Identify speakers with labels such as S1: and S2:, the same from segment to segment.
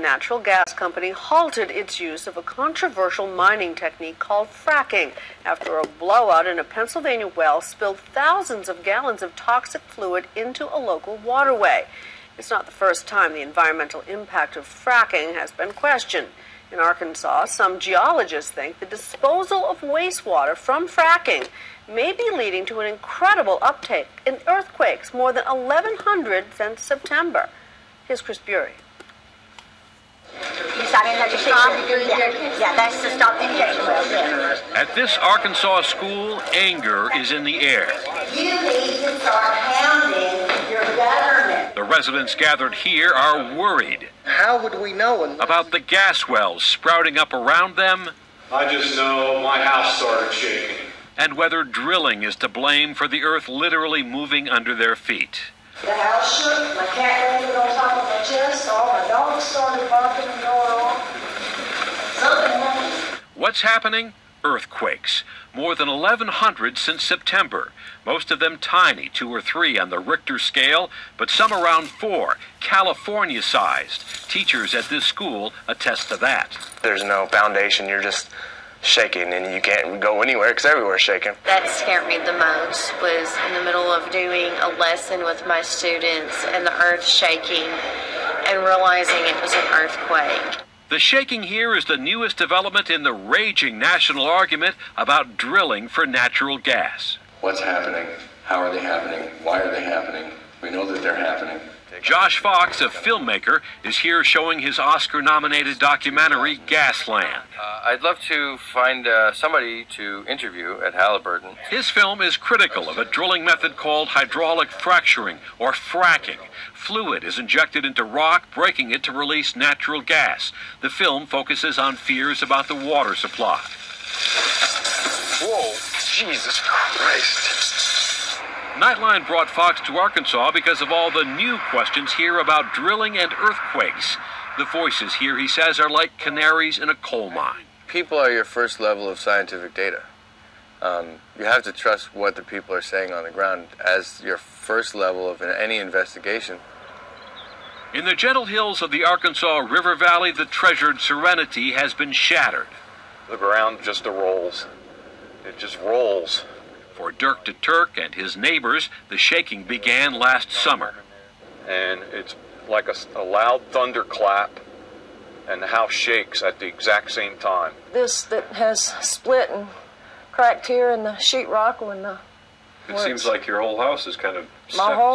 S1: natural gas company halted its use of a controversial mining technique called fracking after a blowout in a Pennsylvania well spilled thousands of gallons of toxic fluid into a local waterway. It's not the first time the environmental impact of fracking has been questioned. In Arkansas, some geologists think the disposal of wastewater from fracking may be leading to an incredible uptake in earthquakes, more than 1,100 since September. Here's Chris Bury.
S2: Yeah, that's to stop the injection well.
S3: At this Arkansas school, anger is in the air.
S2: You need to start hounding your government.
S3: The residents gathered here are worried.
S4: How would we know?
S3: About the gas wells sprouting up around them.
S5: I just know my house started shaking.
S3: And whether drilling is to blame for the earth literally moving under their feet.
S2: The house shook, my cat landed on top of my chest, all my dogs started barking and going off. Something happened.
S3: What's happening? Earthquakes. More than 1,100 since September. Most of them tiny, 2 or 3 on the Richter scale, but some around 4, California-sized. Teachers at this school attest to that.
S6: There's no foundation, you're just shaking and you can't go anywhere because everywhere's shaking.
S7: That scared me the most was in the middle of doing a lesson with my students and the earth shaking and realizing it was an earthquake.
S3: The shaking here is the newest development in the raging national argument about drilling for natural gas.
S8: What's happening? How are they happening? Why are they happening? We know that they're happening.
S3: Josh Fox, a filmmaker, is here showing his Oscar-nominated documentary, Gasland.
S9: I'd love to find somebody to interview at Halliburton.
S3: His film is critical of a drilling method called hydraulic fracturing, or fracking. Fluid is injected into rock, breaking it to release natural gas. The film focuses on fears about the water supply.
S6: Whoa, Jesus Christ.
S3: Nightline brought Fox to Arkansas because of all the new questions here about drilling and earthquakes. The voices here, he says, are like canaries in a coal mine.
S9: People are your first level of scientific data. You have to trust what the people are saying on the ground as your first level of any investigation.
S3: In the gentle hills of the Arkansas River Valley, the treasured serenity has been shattered.
S5: The ground just rolls. It just rolls.
S3: For Dirk de Turk and his neighbors, the shaking began last summer.
S5: And it's like a loud thunderclap, and the house shakes at the exact same time.
S10: This that has split and cracked here in the sheetrock when the...
S5: It seems like your whole house is kind of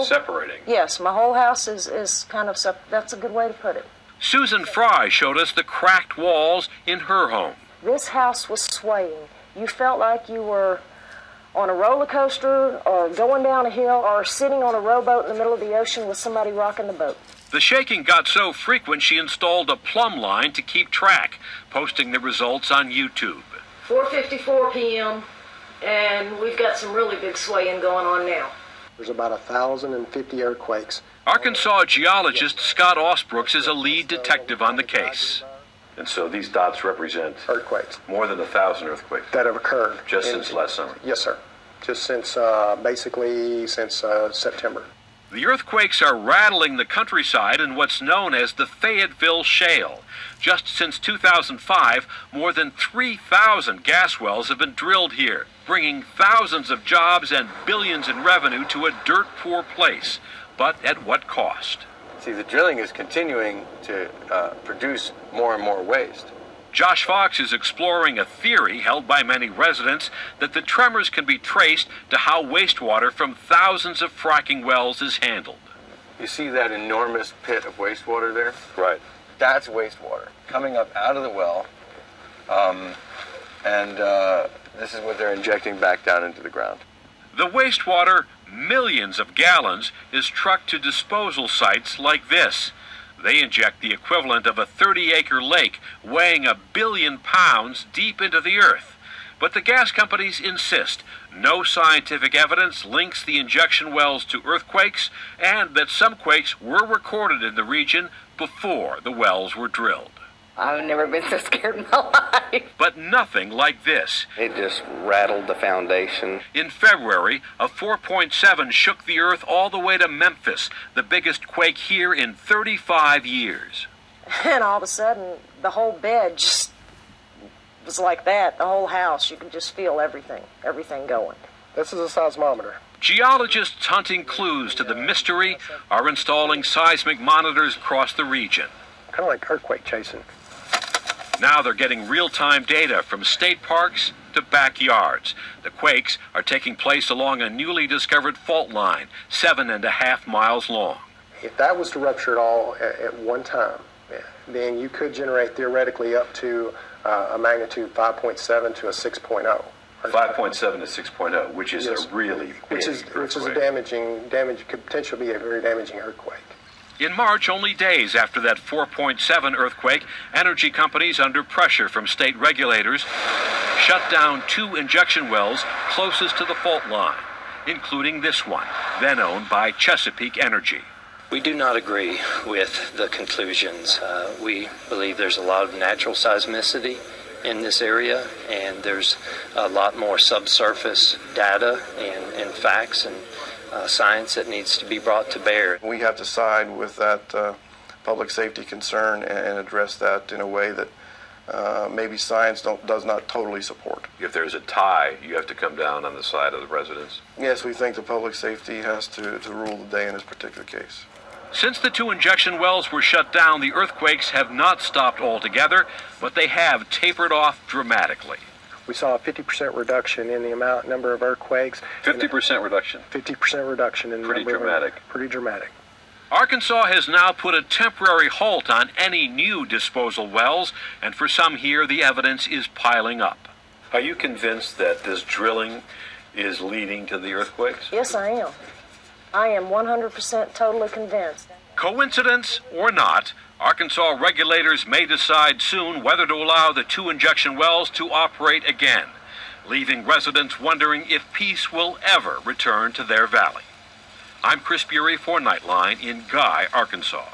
S5: separating.
S10: Yes, my whole house is kind of that's a good way to put it.
S3: Susan Fry showed us the cracked walls in her home.
S10: This house was swaying. You felt like you were on a roller coaster or going down a hill or sitting on a rowboat in the middle of the ocean with somebody rocking the boat.
S3: The shaking got so frequent she installed a plumb line to keep track, posting the results on YouTube.
S10: 4:54 p.m. and we've got some really big swaying going on now.
S4: There's about 1,050 earthquakes.
S3: Arkansas geologist Scott Osbrooks is a lead detective on the case.
S5: And so these dots represent
S4: Earthquakes.
S5: more than 1,000 earthquakes
S4: That have occurred.
S5: just since last summer.
S4: Yes, sir. Just since, basically since September.
S3: The earthquakes are rattling the countryside in what's known as the Fayetteville Shale. Just since 2005, more than 3,000 gas wells have been drilled here, bringing thousands of jobs and billions in revenue to a dirt-poor place. But at what cost?
S9: See, the drilling is continuing to produce more and more waste.
S3: Josh Fox is exploring a theory held by many residents that the tremors can be traced to how wastewater from thousands of fracking wells is handled.
S9: You see that enormous pit of wastewater there?
S5: Right.
S9: That's wastewater coming up out of the well, and this is what they're injecting back down into the ground.
S3: The wastewater, millions of gallons, is trucked to disposal sites like this. They inject the equivalent of a 30-acre lake weighing 1 billion pounds deep into the earth. But the gas companies insist no scientific evidence links the injection wells to earthquakes, and that some quakes were recorded in the region before the wells were drilled.
S7: I've never been so scared in my life.
S3: But nothing like this.
S9: It just rattled the foundation.
S3: In February, a 4.7 shook the earth all the way to Memphis, the biggest quake here in 35 years.
S10: And all of a sudden, the whole bed just was like that. The whole house, you could just feel everything going.
S4: This is a seismometer.
S3: Geologists hunting clues to the mystery are installing seismic monitors across the region.
S4: Kind of like earthquake chasing.
S3: Now they're getting real-time data from state parks to backyards. The quakes are taking place along a newly discovered fault line, 7.5 miles long.
S4: If that was to rupture at all at one time, then you could generate theoretically up to a magnitude 5.7 to a 6.0.
S11: 5.7 to 6.0, which is a really big
S4: which is a damage could potentially be a very damaging earthquake.
S3: In March, only days after that 4.7 earthquake, energy companies under pressure from state regulators shut down 2 injection wells closest to the fault line, including this one, then owned by Chesapeake Energy.
S12: We do not agree with the conclusions. We believe there's a lot of natural seismicity in this area, and there's a lot more subsurface data and facts and science that needs to be brought to bear.
S13: We have to side with that public safety concern and address that in a way that maybe science does not totally support.
S11: If there's a tie, you have to come down on the side of the residents?
S13: Yes, we think the public safety has to rule the day in this particular case.
S3: Since the 2 injection wells were shut down, the earthquakes have not stopped altogether, but they have tapered off dramatically.
S4: We saw a 50% reduction in the number of earthquakes.
S11: 50% reduction?
S4: 50% reduction in the
S11: pretty
S4: number
S11: dramatic.
S4: Of pretty dramatic.
S3: Arkansas has now put a temporary halt on any new disposal wells, and for some here, the evidence is piling up.
S11: Are you convinced that this drilling is leading to the earthquakes?
S10: Yes, I am. I am 100% totally convinced.
S3: Coincidence or not, Arkansas regulators may decide soon whether to allow the 2 injection wells to operate again, leaving residents wondering if peace will ever return to their valley. I'm Chris Bury for Nightline in Guy, Arkansas.